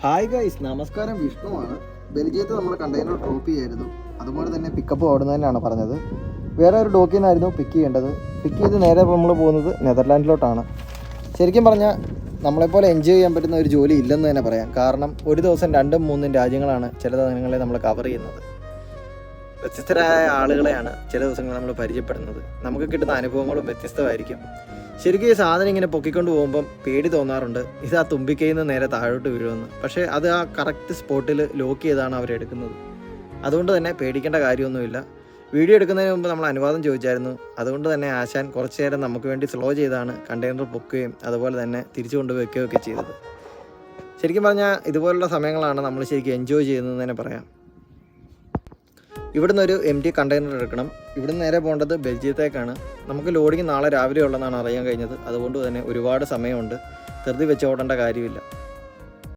Hi guys, നമസ്കാരം. വിഷ്ണുവാണ്. ബെൽജിയത്ത് നമ്മൾ container drop ചെയ്യായിരുന്നു. അതുപോലെ തന്നെ പിക്കപ്പ് അവിടെ തന്നെയാണ് പറഞ്ഞത്. വേറെ ഒരു ഡോക്കിൽ നിന്നായിരുന്നു പിക്ക് ചെയ്യേണ്ടത്. പിക്ക് ചെയ്ത് നേരെ നമ്മൾ പോകുന്നത് നെതർലാൻഡിലോട്ടാണ്. ശരിക്കും പറഞ്ഞാൽ നമ്മളെപ്പോലെ എൻജോയ് ചെയ്യാൻ പറ്റുന്ന ഒരു ജോലി ഇല്ലെന്ന് തന്നെ പറയാം. കാരണം ഒരു ദിവസം 2-3 രാജ്യങ്ങളാണ് ചില ദിവസങ്ങളെ നമ്മൾ കവർ ചെയ്യുന്നത്. വ്യത്യസ്തരായ ആളുകളെയാണ് ചില ദിവസങ്ങൾ നമ്മൾ പരിചയപ്പെടുന്നത്. നമുക്ക് കിട്ടുന്ന അനുഭവങ്ങളും വ്യത്യസ്തമായിരിക്കും. ശരിക്കും ഈ സാധനം ഇങ്ങനെ പൊക്കിക്കൊണ്ട് പോകുമ്പം പേടി തോന്നാറുണ്ട്, ഇത് ആ തുമ്പിക്കയിൽ നിന്ന് നേരെ താഴോട്ട് വീഴുമെന്ന്. പക്ഷേ അത് ആ കറക്റ്റ് സ്പോട്ടിൽ ലോക്ക് ചെയ്താണ് അവരെടുക്കുന്നത്. അതുകൊണ്ട് തന്നെ പേടിക്കേണ്ട കാര്യമൊന്നുമില്ല. വീഡിയോ എടുക്കുന്നതിന് മുമ്പ് നമ്മൾ അനുവാദം ചോദിച്ചായിരുന്നു. അതുകൊണ്ട് തന്നെ ആശാൻ കുറച്ച് നേരം നമുക്ക് വേണ്ടി സ്ലോ ചെയ്താണ് കണ്ടെയ്നർ പൊക്കുകയും അതുപോലെ തന്നെ തിരിച്ചു കൊണ്ടുവയ്ക്കുകയൊക്കെ ചെയ്തത്. ശരിക്കും പറഞ്ഞാൽ ഇതുപോലുള്ള സമയങ്ങളാണ് നമ്മൾ ശരിക്കും എൻജോയ് ചെയ്യുന്നതെന്ന് തന്നെ പറയാം. ഇവിടുന്ന് ഒരു എംറ്റി കണ്ടെയ്നർ എടുക്കണം. ഇവിടുന്ന് നേരെ പോകേണ്ടത് ബെൽജിയത്തേക്കാണ്. നമുക്ക് ലോഡിങ് നാളെ രാവിലെ ഉള്ളതെന്നാണ് അറിയാൻ കഴിഞ്ഞത്. അതുകൊണ്ട് തന്നെ ഒരുപാട് സമയമുണ്ട്. ധൃതി വെച്ച് ഓടേണ്ട കാര്യമില്ല.